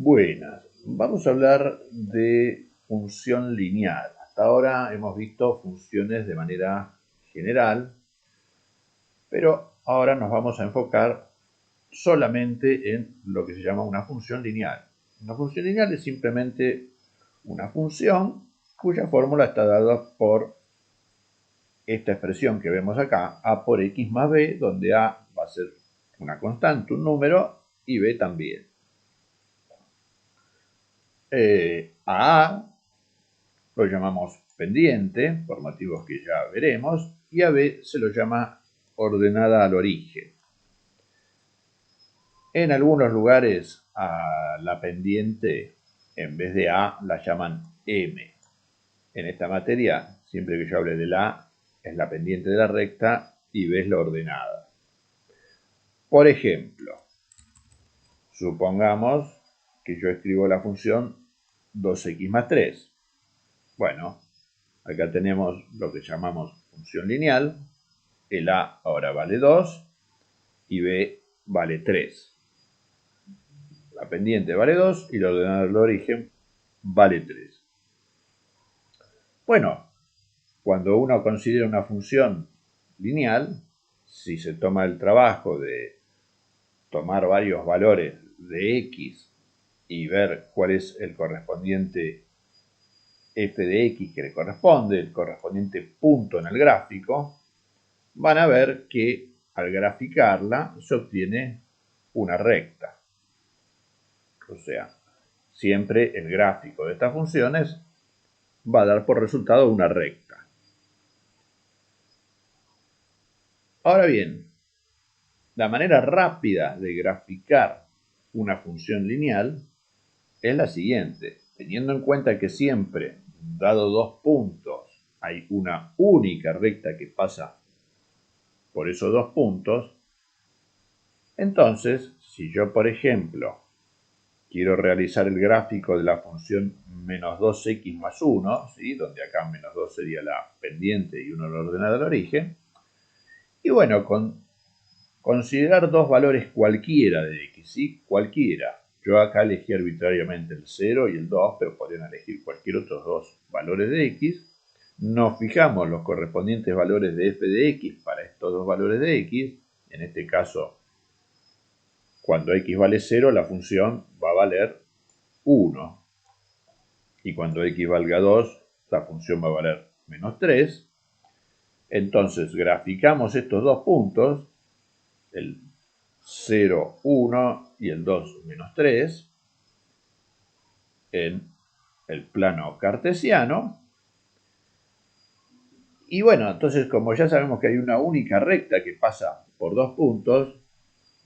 Buenas, vamos a hablar de función lineal. Hasta ahora hemos visto funciones de manera general, pero ahora nos vamos a enfocar solamente en lo que se llama una función lineal. Una función lineal es simplemente una función cuya fórmula está dada por esta expresión que vemos acá, a por x más b, donde a va a ser una constante, un número, y b también. A lo llamamos pendiente, por motivos que ya veremos, y a B se lo llama ordenada al origen. En algunos lugares a la pendiente, en vez de A, la llaman M. En esta materia, siempre que yo hable de la A, es la pendiente de la recta y B es la ordenada. Por ejemplo, supongamos que yo escribo la función 2x más 3. Bueno, acá tenemos lo que llamamos función lineal. El A ahora vale 2 y B vale 3. La pendiente vale 2 y la ordenada del origen vale 3. Bueno, cuando uno considera una función lineal, si se toma el trabajo de tomar varios valores de x y ver cuál es el correspondiente f de x que le corresponde, el correspondiente punto en el gráfico, van a ver que al graficarla se obtiene una recta. O sea, siempre el gráfico de estas funciones va a dar por resultado una recta. Ahora bien, la manera rápida de graficar una función lineal es la siguiente. Teniendo en cuenta que siempre, dado dos puntos, hay una única recta que pasa por esos dos puntos, entonces, si yo, por ejemplo, quiero realizar el gráfico de la función menos 2x más 1, ¿sí? Donde acá menos 2 sería la pendiente y 1 la ordenada al origen. Y bueno, considerar dos valores cualquiera de x, ¿sí? Cualquiera. Yo acá elegí arbitrariamente el 0 y el 2, pero podrían elegir cualquier otros dos valores de x. Nos fijamos los correspondientes valores de f de x para estos dos valores de x. En este caso, cuando x vale 0, la función va a valer 1. Y cuando x valga 2, la función va a valer menos 3. Entonces, graficamos estos dos puntos, el 0, 1 y el 2, menos 3, en el plano cartesiano. Y bueno, entonces como ya sabemos que hay una única recta que pasa por dos puntos,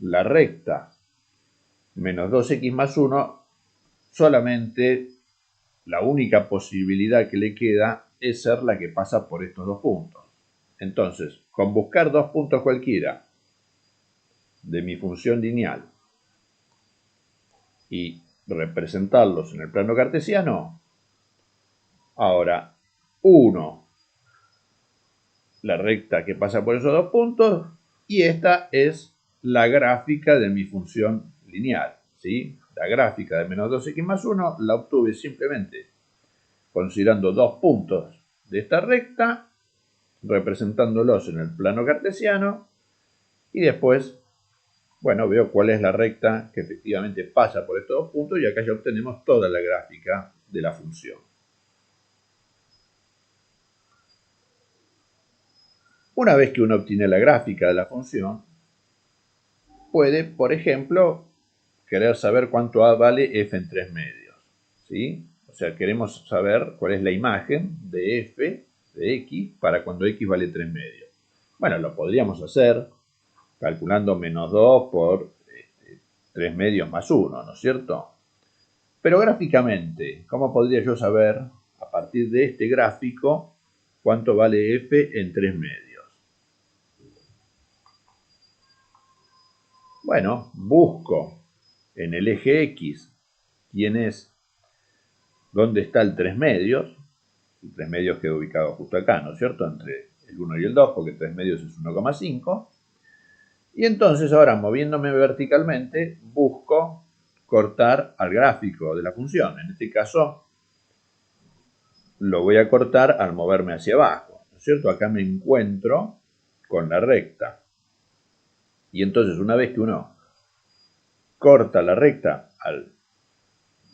la recta menos 2x más 1, solamente la única posibilidad que le queda es ser la que pasa por estos dos puntos. Entonces, con buscar dos puntos cualquiera de mi función lineal y representarlos en el plano cartesiano, ahora 1, la recta que pasa por esos dos puntos, y esta es la gráfica de mi función lineal, ¿sí? La gráfica de menos 2x más 1 la obtuve simplemente considerando dos puntos de esta recta, representándolos en el plano cartesiano, y después, bueno, veo cuál es la recta que efectivamente pasa por estos dos puntos, y acá ya obtenemos toda la gráfica de la función. Una vez que uno obtiene la gráfica de la función, puede, por ejemplo, querer saber cuánto vale f en 3 medios, ¿sí? O sea, queremos saber cuál es la imagen de f de x para cuando x vale 3 medios. Bueno, lo podríamos hacer calculando menos 2 por 3 medios más 1, ¿no es cierto? Pero gráficamente, ¿cómo podría yo saber a partir de este gráfico cuánto vale f en 3 medios? Bueno, busco en el eje X dónde está el 3 medios. El 3 medios queda ubicado justo acá, ¿no es cierto? Entre el 1 y el 2, porque 3 medios es 1,5. Y entonces ahora, moviéndome verticalmente, busco cortar al gráfico de la función. En este caso, lo voy a cortar al moverme hacia abajo, ¿no es cierto? Acá me encuentro con la recta. Y entonces, una vez que uno corta la recta al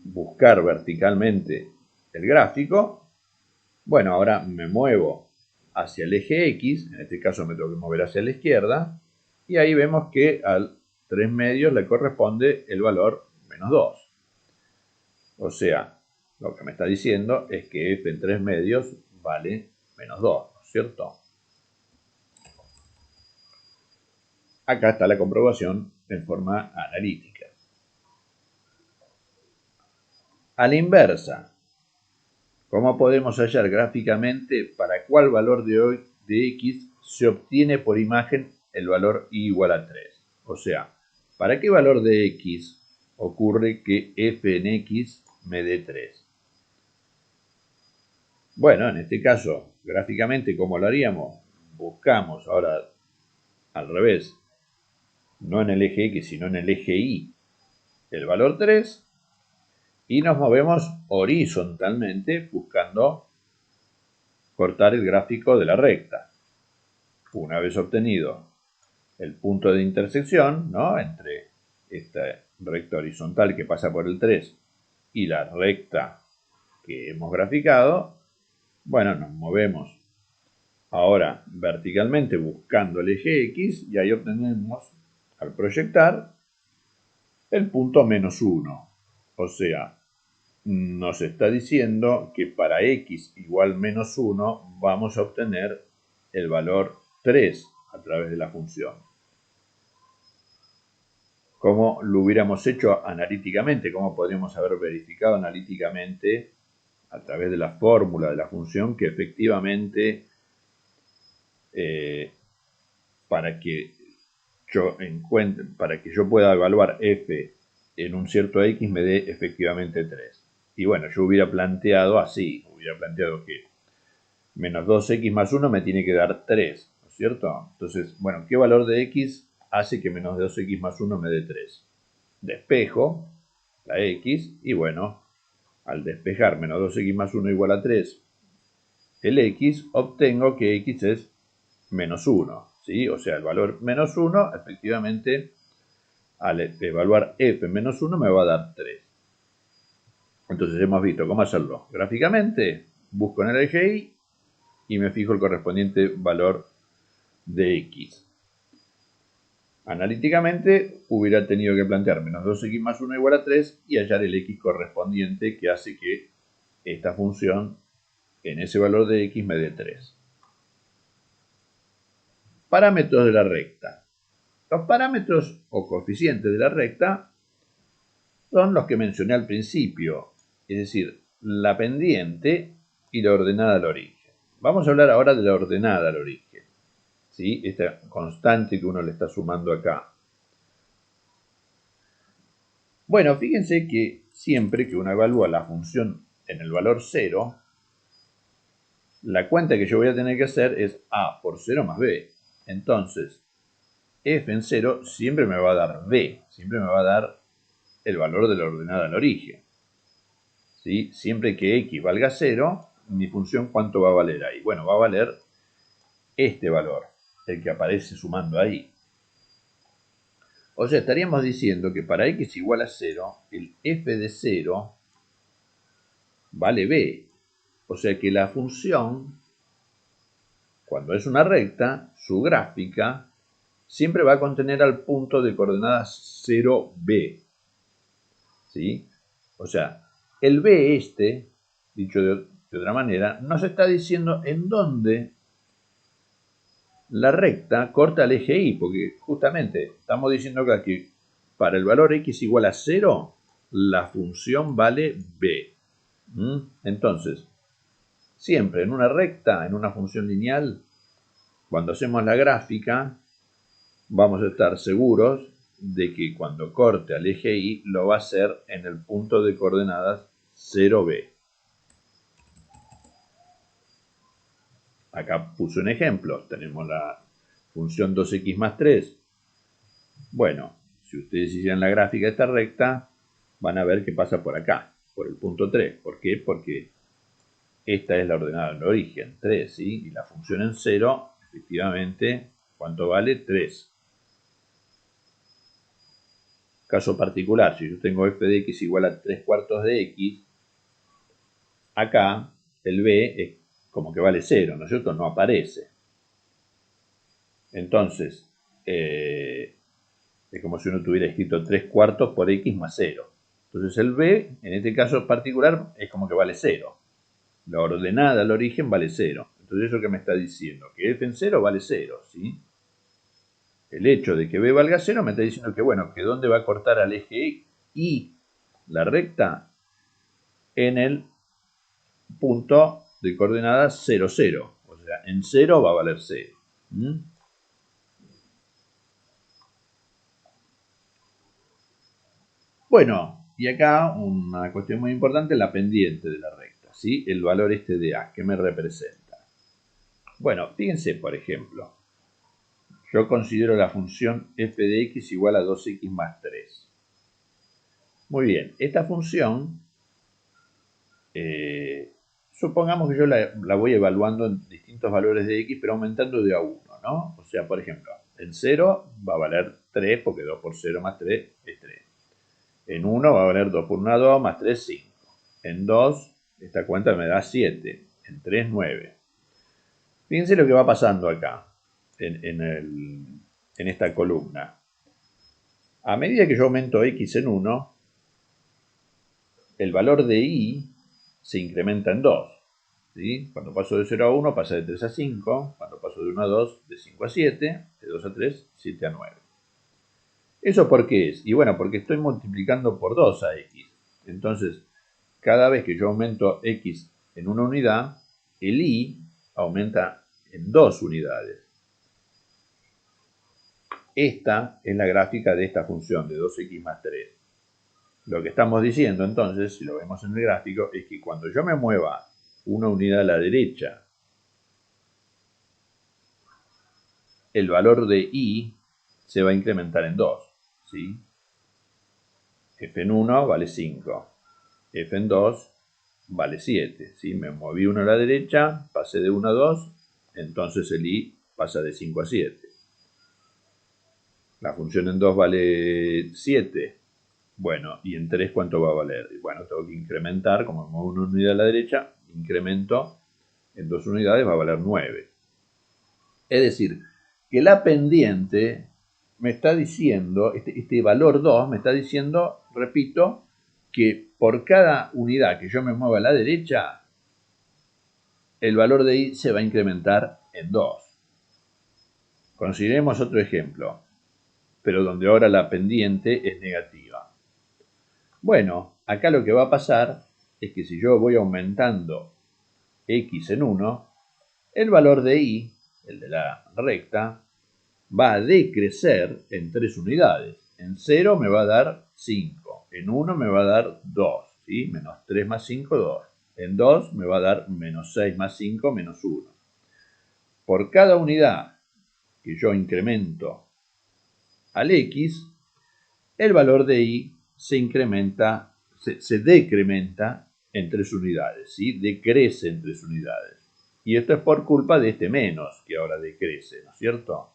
buscar verticalmente el gráfico, bueno, ahora me muevo hacia el eje X, en este caso me tengo que mover hacia la izquierda, y ahí vemos que al 3 medios le corresponde el valor menos 2. O sea, lo que me está diciendo es que f en 3 medios vale menos 2, ¿no es cierto? Acá está la comprobación en forma analítica. A la inversa, ¿cómo podemos hallar gráficamente para cuál valor de x se obtiene por imagen el valor y igual a 3? O sea, ¿para qué valor de x ocurre que f en x me dé 3? Bueno, en este caso, gráficamente, ¿cómo lo haríamos? Buscamos ahora al revés, no en el eje X, sino en el eje Y, el valor 3, y nos movemos horizontalmente buscando cortar el gráfico de la recta. Una vez obtenido el punto de intersección, ¿no?, entre esta recta horizontal que pasa por el 3 y la recta que hemos graficado, bueno, nos movemos ahora verticalmente buscando el eje X y ahí obtenemos, al proyectar, el punto menos 1. O sea, nos está diciendo que para x igual menos 1 vamos a obtener el valor 3 a través de la función. ¿Cómo lo hubiéramos hecho analíticamente? ¿Cómo podríamos haber verificado analíticamente a través de la fórmula de la función que efectivamente para que yo pueda evaluar f en un cierto x me dé efectivamente 3? Y bueno, yo hubiera planteado así, hubiera planteado que menos 2x más 1 me tiene que dar 3, ¿no es cierto? Entonces, bueno, ¿qué valor de x hace que menos 2x más 1 me dé 3? Despejo la x y bueno, al despejar menos 2x más 1 igual a 3, el x, obtengo que x es menos 1, ¿sí? O sea, el valor menos 1, efectivamente, al evaluar f menos 1 me va a dar 3. Entonces hemos visto cómo hacerlo gráficamente. Busco en el eje Y y me fijo el correspondiente valor de x. Analíticamente hubiera tenido que plantear menos 2x más 1 igual a 3 y hallar el x correspondiente que hace que esta función en ese valor de x me dé 3. Parámetros de la recta. Los parámetros o coeficientes de la recta son los que mencioné al principio, es decir, la pendiente y la ordenada al origen. Vamos a hablar ahora de la ordenada al origen, ¿sí? Esta constante que uno le está sumando acá. Bueno, fíjense que siempre que uno evalúa la función en el valor 0, la cuenta que yo voy a tener que hacer es a por 0 más b. Entonces, f en 0 siempre me va a dar b, siempre me va a dar el valor de la ordenada al origen. ¿Sí? Siempre que x valga 0, mi función ¿cuánto va a valer ahí? Bueno, va a valer este valor, el que aparece sumando ahí. O sea, estaríamos diciendo que para x igual a 0, el f de 0 vale b. O sea que la función, cuando es una recta, su gráfica siempre va a contener al punto de coordenadas 0b. ¿Sí? O sea, el b dicho de otra manera, nos está diciendo en dónde la recta corta el eje Y, porque justamente estamos diciendo acá que para el valor x igual a 0, la función vale b. Entonces, siempre en una recta, en una función lineal, cuando hacemos la gráfica, vamos a estar seguros de que cuando corte al eje Y lo va a hacer en el punto de coordenadas 0b. Acá puse un ejemplo. Tenemos la función 2x más 3. Bueno, si ustedes hicieran la gráfica de esta recta, van a ver que pasa por acá, por el punto 3. ¿Por qué? Porque esta es la ordenada en origen, 3, ¿sí? Y la función en 0, efectivamente, ¿cuánto vale? 3. Caso particular, si yo tengo f de x igual a 3 cuartos de x, acá el b es como que vale 0, ¿no es cierto? No aparece. Entonces, es como si uno tuviera escrito 3 cuartos por x más 0. Entonces el b, en este caso particular, es como que vale 0. La ordenada al origen vale 0. Entonces eso que me está diciendo, que f en 0 vale 0, ¿sí? El hecho de que b valga 0 me está diciendo que, bueno, que dónde va a cortar al eje y la recta en el punto de coordenadas 0, 0. O sea, en 0 va a valer 0. Bueno, y acá una cuestión muy importante, la pendiente de la recta, ¿sí? El valor este de a, ¿qué me representa? Bueno, fíjense, por ejemplo, yo considero la función f de x igual a 2x más 3. Muy bien, esta función, supongamos que yo la voy evaluando en distintos valores de x, pero aumentando de a 1, ¿no? O sea, por ejemplo, en 0 va a valer 3, porque 2 por 0 más 3 es 3. En 1 va a valer 2 por 1, 2, más 3, 5. En 2, esta cuenta me da 7. En 3, 9. Fíjense lo que va pasando acá, en esta columna. A medida que yo aumento x en 1, el valor de y se incrementa en 2. ¿Sí? Cuando paso de 0 a 1 pasa de 3 a 5, cuando paso de 1 a 2 de 5 a 7, de 2 a 3, 7 a 9. ¿Eso por qué es? Y bueno, porque estoy multiplicando por 2 a x. Entonces, cada vez que yo aumento x en una unidad, el y aumenta en 2 unidades. Esta es la gráfica de esta función de 2x más 3. Lo que estamos diciendo entonces, si lo vemos en el gráfico, es que cuando yo me mueva una unidad a la derecha, el valor de y se va a incrementar en 2. ¿Sí? F en 1 vale 5. F en 2 vale 7. ¿Sí? Me moví uno a la derecha, pasé de 1 a 2, entonces el y pasa de 5 a 7. La función en 2 vale 7. Bueno, ¿y en 3 cuánto va a valer? Bueno, tengo que incrementar, como muevo una unidad a la derecha, incremento en 2 unidades, va a valer 9. Es decir, que la pendiente me está diciendo, este valor 2 me está diciendo, repito, que por cada unidad que yo me mueva a la derecha, el valor de y se va a incrementar en 2. Consideremos otro ejemplo, pero donde ahora la pendiente es negativa. Bueno, acá lo que va a pasar es que si yo voy aumentando x en 1, el valor de y, el de la recta, va a decrecer en 3 unidades. En 0 me va a dar 5, en 1 me va a dar 2, ¿sí? Menos 3 más 5, 2. En 2 me va a dar menos 6 más 5, menos 1. Por cada unidad que yo incremento al x, el valor de y se incrementa, se decrementa en 3 unidades, ¿sí? Decrece en 3 unidades. Y esto es por culpa de este menos que ahora decrece, ¿no es cierto?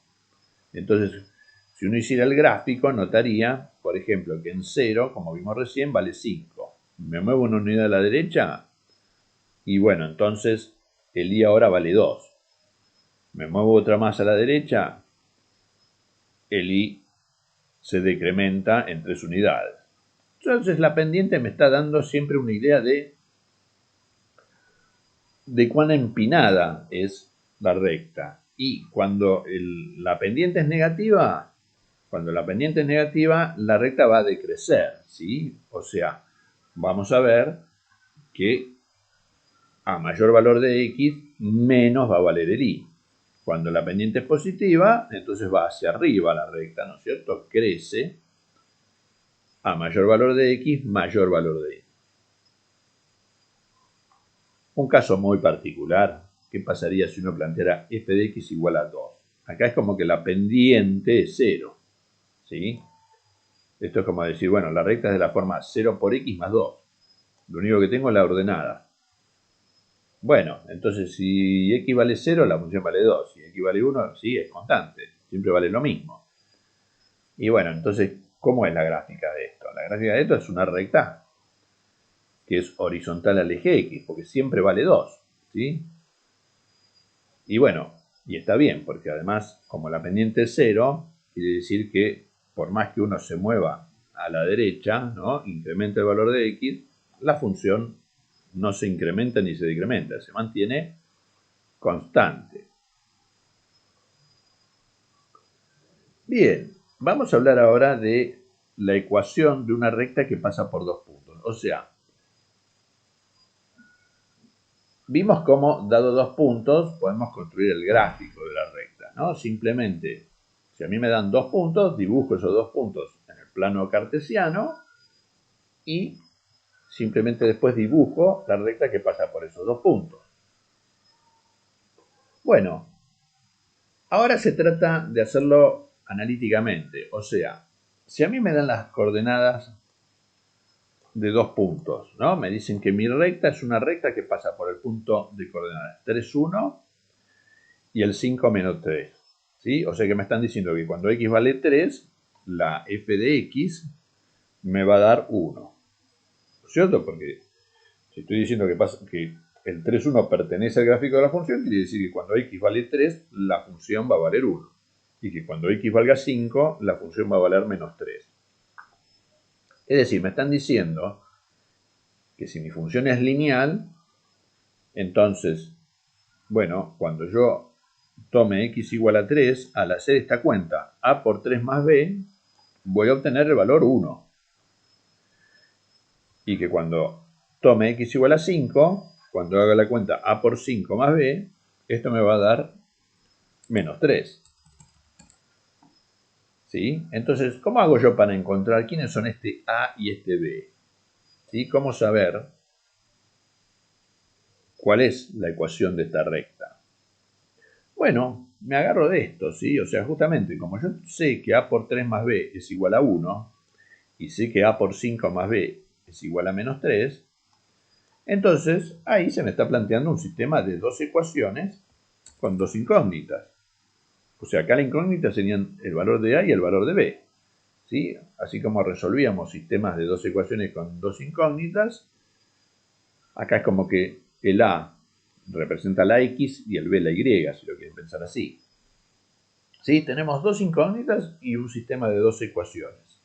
Entonces, si uno hiciera el gráfico, notaría, por ejemplo, que en 0, como vimos recién, vale 5. Me muevo una unidad a la derecha y bueno, entonces el y ahora vale 2. Me muevo otra más a la derecha, el y se decrementa en 3 unidades. Entonces la pendiente me está dando siempre una idea de cuán empinada es la recta. Y cuando la pendiente es negativa, la recta va a decrecer, ¿sí? O sea, vamos a ver que a mayor valor de x, menos va a valer el y. Cuando la pendiente es positiva, entonces va hacia arriba la recta, ¿no es cierto? Crece. A mayor valor de x, mayor valor de y. Un caso muy particular, ¿qué pasaría si uno planteara f de x igual a 2? Acá es como que la pendiente es 0, ¿sí? Esto es como decir, bueno, la recta es de la forma 0 por x más 2. Lo único que tengo es la ordenada. Bueno, entonces si x vale 0, la función vale 2. Si x vale 1, sí, es constante. Siempre vale lo mismo. Y bueno, entonces, ¿cómo es la gráfica de esto? La gráfica de esto es una recta que es horizontal al eje x, porque siempre vale 2. ¿Sí? Y bueno, y está bien, porque además, como la pendiente es 0, quiere decir que por más que uno se mueva a la derecha, ¿no? Incrementa el valor de x, la función no se incrementa ni se decrementa, se mantiene constante. Bien, vamos a hablar ahora de la ecuación de una recta que pasa por dos puntos. O sea, vimos cómo, dado dos puntos, podemos construir el gráfico de la recta, ¿no? Simplemente, si a mí me dan dos puntos, dibujo esos dos puntos en el plano cartesiano y simplemente después dibujo la recta que pasa por esos dos puntos. Bueno, ahora se trata de hacerlo analíticamente, o sea, si a mí me dan las coordenadas de dos puntos, ¿no? Me dicen que mi recta es una recta que pasa por el punto de coordenadas 3, 1 y el 5 menos 3, ¿sí? O sea que me están diciendo que cuando x vale 3, la f de x me va a dar 1, ¿cierto? Porque si estoy diciendo que el 3, 1 pertenece al gráfico de la función, quiere decir que cuando x vale 3, la función va a valer 1. Y que cuando x valga 5, la función va a valer menos 3. Es decir, me están diciendo que si mi función es lineal, entonces, bueno, cuando yo tome x igual a 3, al hacer esta cuenta a por 3 más b, voy a obtener el valor 1. Y que cuando tome x igual a 5, cuando haga la cuenta a por 5 más b, esto me va a dar menos 3. ¿Sí? Entonces, ¿cómo hago yo para encontrar quiénes son este a y este b? ¿Sí? ¿Cómo saber cuál es la ecuación de esta recta? Bueno, me agarro de esto, ¿sí? O sea, justamente como yo sé que a por 3 más b es igual a 1, y sé que a por 5 más b es igual a menos 3, entonces ahí se me está planteando un sistema de dos ecuaciones con dos incógnitas. O sea, acá la incógnita serían el valor de a y el valor de b. ¿Sí? Así como resolvíamos sistemas de dos ecuaciones con dos incógnitas, acá es como que el a representa la x y el b la y, si lo quieren pensar así. ¿Sí? Tenemos dos incógnitas y un sistema de dos ecuaciones.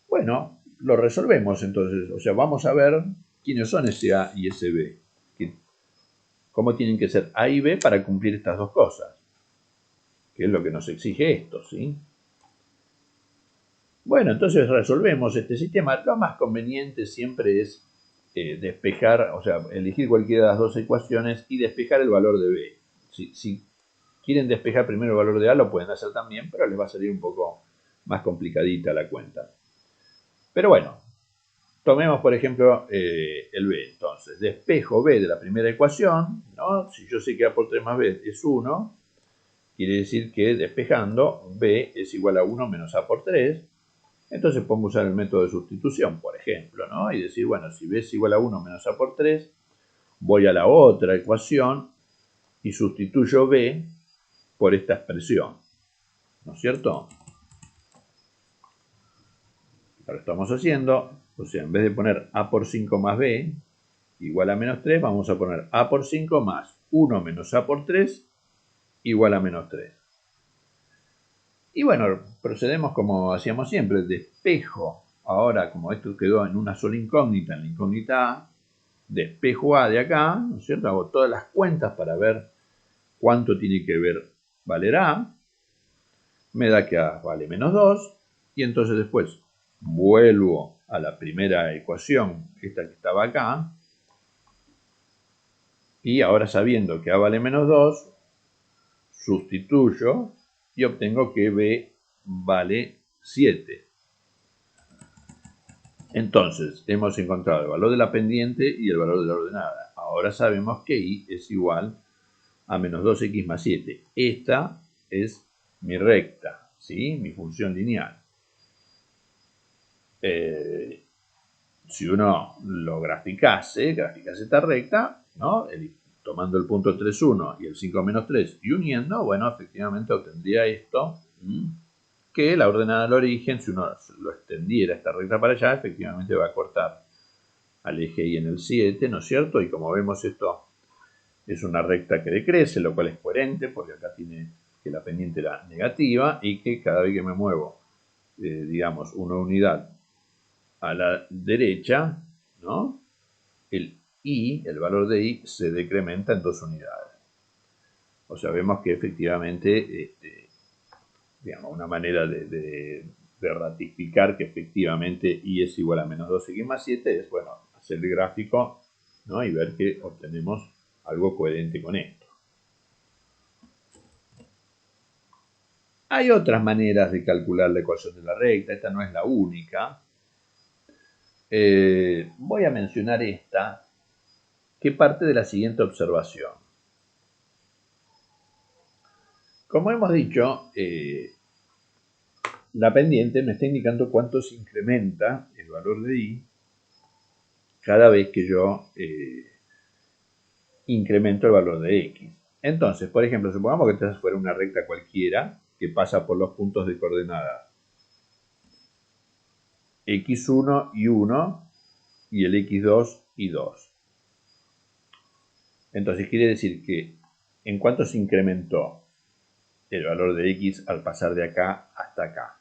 Bueno, lo resolvemos entonces. O sea, vamos a ver quiénes son ese a y ese b. Cómo tienen que ser a y b para cumplir estas dos cosas. Que es lo que nos exige esto, ¿sí? Bueno, entonces resolvemos este sistema. Lo más conveniente siempre es despejar, o sea, elegir cualquiera de las dos ecuaciones y despejar el valor de b. Si quieren despejar primero el valor de a, lo pueden hacer también, pero les va a salir un poco más complicadita la cuenta. Pero bueno, tomemos por ejemplo el b. Entonces, despejo b de la primera ecuación, ¿no? Si yo sé que a por 3 más b es 1, quiere decir que despejando b es igual a 1 menos a por 3. Entonces podemos usar el método de sustitución, por ejemplo, ¿no? Y decir, bueno, si b es igual a 1 menos a por 3, voy a la otra ecuación y sustituyo b por esta expresión, ¿no es cierto? Ahora estamos haciendo, o sea, en vez de poner a por 5 más b igual a menos 3, vamos a poner a por 5 más 1 menos a por 3 igual a menos 3. Y bueno, procedemos como hacíamos siempre, despejo. Ahora, como esto quedó en una sola incógnita, en la incógnita a, despejo a de acá, ¿no es cierto? Hago todas las cuentas para ver cuánto tiene que valer a. Me da que a vale menos 2. Y entonces después vuelvo a la primera ecuación, esta que estaba acá. Y ahora sabiendo que a vale menos 2, sustituyo y obtengo que b vale 7. Entonces, hemos encontrado el valor de la pendiente y el valor de la ordenada. Ahora sabemos que y es igual a menos 2x más 7. Esta es mi recta, ¿sí? Mi función lineal. si uno lo graficase esta recta, ¿no? Tomando el punto 3, 1 y el 5 menos 3 y uniendo, bueno, efectivamente obtendría esto, que la ordenada del origen, si uno lo extendiera esta recta para allá, efectivamente va a cortar al eje Y en el 7, ¿no es cierto? Y como vemos, esto es una recta que decrece, lo cual es coherente, porque acá tiene que la pendiente era negativa y que cada vez que me muevo, digamos, una unidad a la derecha, ¿no? El I, el valor de I, se decrementa en 2 unidades. O sea, vemos que efectivamente, digamos, una manera de ratificar que efectivamente I es igual a menos 2x más 7 es, bueno, hacer el gráfico, ¿no? Y ver que obtenemos algo coherente con esto. Hay otras maneras de calcular la ecuación de la recta, esta no es la única. Voy a mencionar esta, que parte de la siguiente observación. Como hemos dicho, la pendiente me está indicando cuánto se incrementa el valor de I cada vez que yo incremento el valor de X. Entonces, por ejemplo, supongamos que esta fuera una recta cualquiera que pasa por los puntos de coordenada X1 y 1 y el X2 y 2. Entonces quiere decir que en cuánto se incrementó el valor de X al pasar de acá hasta acá.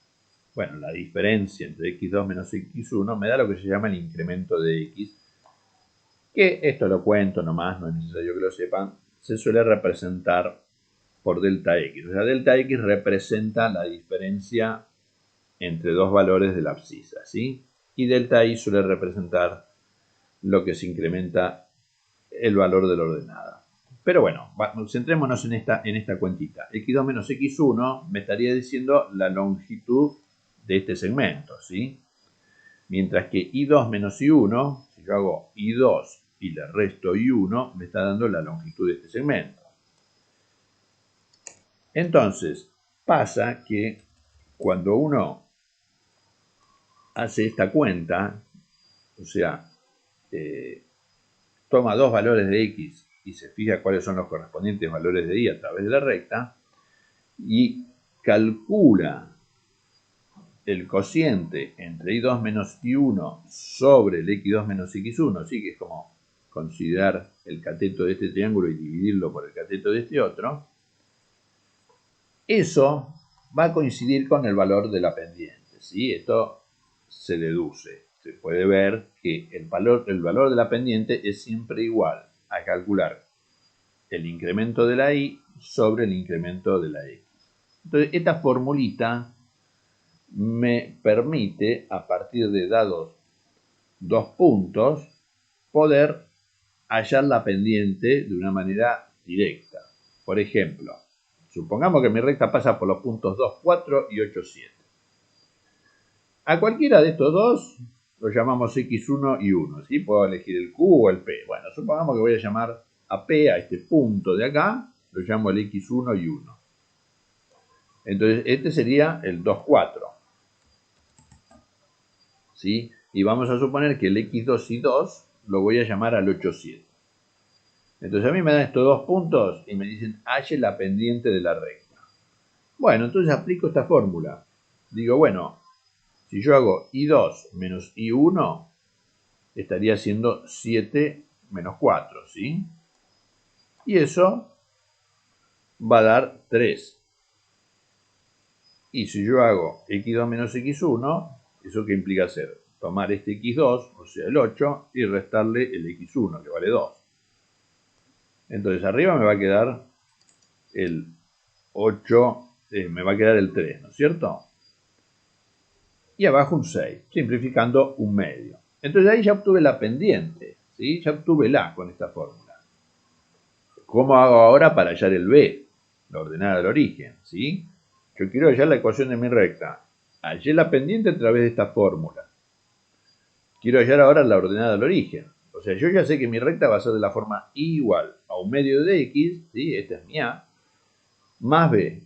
Bueno, la diferencia entre X2 menos X1 me da lo que se llama el incremento de X, que esto lo cuento nomás, no es necesario que lo sepan, se suele representar por delta X. O sea, delta X representa la diferencia entre dos valores de la abscisa, ¿sí? Y delta Y suele representar lo que se incrementa el valor de la ordenada. Pero bueno, centrémonos en esta cuentita. X2 menos X1 me estaría diciendo la longitud de este segmento, ¿sí? Mientras que I2 menos I1, si yo hago I2 y le resto I1, me está dando la longitud de este segmento. Entonces, pasa que cuando uno hace esta cuenta, o sea, toma dos valores de X y se fija cuáles son los correspondientes valores de Y a través de la recta, y calcula el cociente entre I2 menos I1 sobre el X2 menos X1, ¿sí? Que es como considerar el cateto de este triángulo y dividirlo por el cateto de este otro, eso va a coincidir con el valor de la pendiente, ¿sí? Esto se deduce. Se puede ver que el valor de la pendiente es siempre igual a calcular el incremento de la Y sobre el incremento de la X. Entonces, esta formulita me permite, a partir de dados dos puntos, poder hallar la pendiente de una manera directa. Por ejemplo, supongamos que mi recta pasa por los puntos 2, 4 y 8, 7. A cualquiera de estos dos lo llamamos X1 y 1, ¿sí? Puedo elegir el Q o el P. Bueno, supongamos que voy a llamar a P, a este punto de acá, lo llamo el X1 y 1. Entonces, este sería el 2, 4. ¿Sí? Y vamos a suponer que el X2 y 2 lo voy a llamar al 8, 7. Entonces a mí me dan estos dos puntos y me dicen, halle la pendiente de la recta. Bueno, entonces aplico esta fórmula. Digo, bueno, si yo hago I2 menos I1, estaría siendo 7 menos 4, ¿sí? Y eso va a dar 3. Y si yo hago X2 menos X1, ¿eso qué implica hacer? Tomar este X2, o sea el 8, y restarle el X1, que vale 2. Entonces arriba me va a quedar el 8, me va a quedar el 3, ¿no es cierto? Y abajo un 6, simplificando un medio. Entonces ahí ya obtuve la pendiente, ¿sí? Ya obtuve la con esta fórmula. ¿Cómo hago ahora para hallar el B? La ordenada del origen, ¿sí? Yo quiero hallar la ecuación de mi recta. Hallé la pendiente a través de esta fórmula. Quiero hallar ahora la ordenada del origen. O sea, yo ya sé que mi recta va a ser de la forma I igual a un medio de X, ¿sí? Esta es mi A, más B.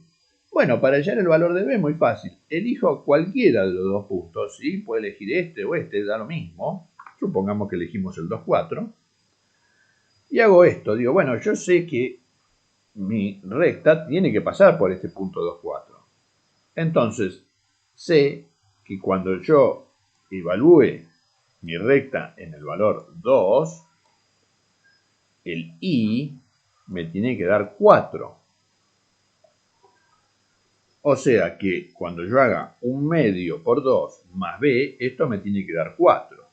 Bueno, para hallar el valor de b es muy fácil. Elijo cualquiera de los dos puntos, ¿sí? Puedo elegir este o este, da lo mismo. Supongamos que elegimos el 2, 4. Y hago esto, digo, bueno, yo sé que mi recta tiene que pasar por este punto 2, 4. Entonces, sé que cuando yo evalúe mi recta en el valor 2, el i me tiene que dar 4. O sea que cuando yo haga 1/2 por 2 más b, esto me tiene que dar 4.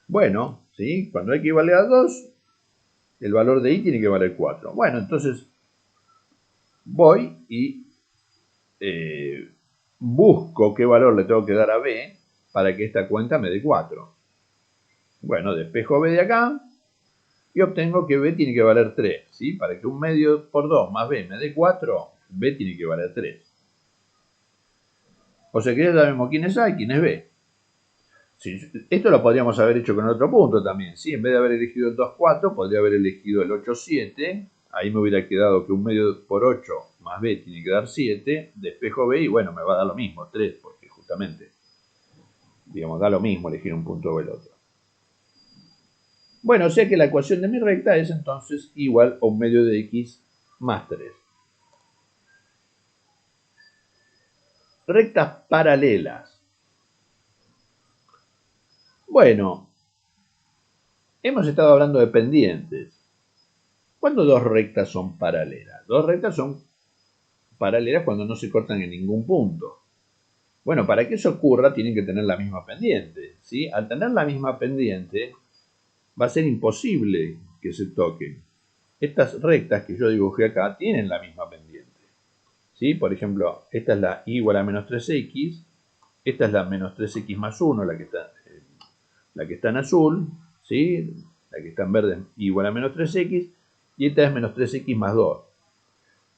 Bueno, ¿sí? Cuando hay que valer a 2, el valor de i tiene que valer 4. Bueno, entonces voy y busco qué valor le tengo que dar a b para que esta cuenta me dé 4. Bueno, despejo b de acá y obtengo que b tiene que valer 3. ¿Sí? Para que 1/2 por 2 más b me dé 4, b tiene que valer 3. O sea que ya sabemos quién es a y quién es b. Sí, esto lo podríamos haber hecho con otro punto también. ¿Sí? En vez de haber elegido el 2, 4, podría haber elegido el 8, 7. Ahí me hubiera quedado que 1/2 por 8 más b tiene que dar 7. Despejo b y bueno, me va a dar lo mismo, 3, porque justamente, digamos, da lo mismo elegir un punto o el otro. Bueno, o sea que la ecuación de mi recta es entonces igual a 1/2 de x más 3. Rectas paralelas. Bueno, hemos estado hablando de pendientes. ¿Cuándo dos rectas son paralelas? Dos rectas son paralelas cuando no se cortan en ningún punto. Bueno, para que eso ocurra tienen que tener la misma pendiente, ¿sí? Al tener la misma pendiente va a ser imposible que se toquen. Estas rectas que yo dibujé acá tienen la misma pendiente, ¿sí? Por ejemplo, esta es la y igual a menos 3x, esta es la menos 3x más 1, la que está en azul, ¿sí? La que está en verde igual a menos 3x, y esta es menos 3x más 2.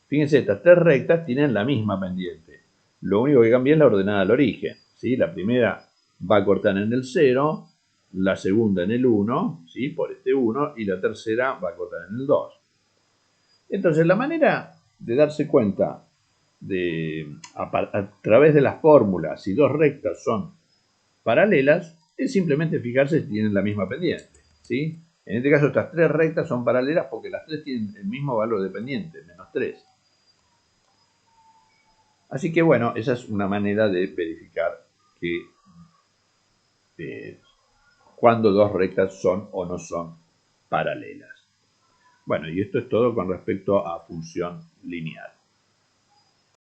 Fíjense, estas tres rectas tienen la misma pendiente. Lo único que cambia es la ordenada al origen, ¿sí? La primera va a cortar en el 0, la segunda en el 1, ¿sí? Por este 1, y la tercera va a cortar en el 2. Entonces, la manera de darse cuenta a través de las fórmulas si dos rectas son paralelas es simplemente fijarse si tienen la misma pendiente, ¿sí? En este caso, estas tres rectas son paralelas porque las tres tienen el mismo valor de pendiente, menos 3. Así que bueno, esa es una manera de verificar que cuando dos rectas son o no son paralelas. Bueno, y esto es todo con respecto a función lineal.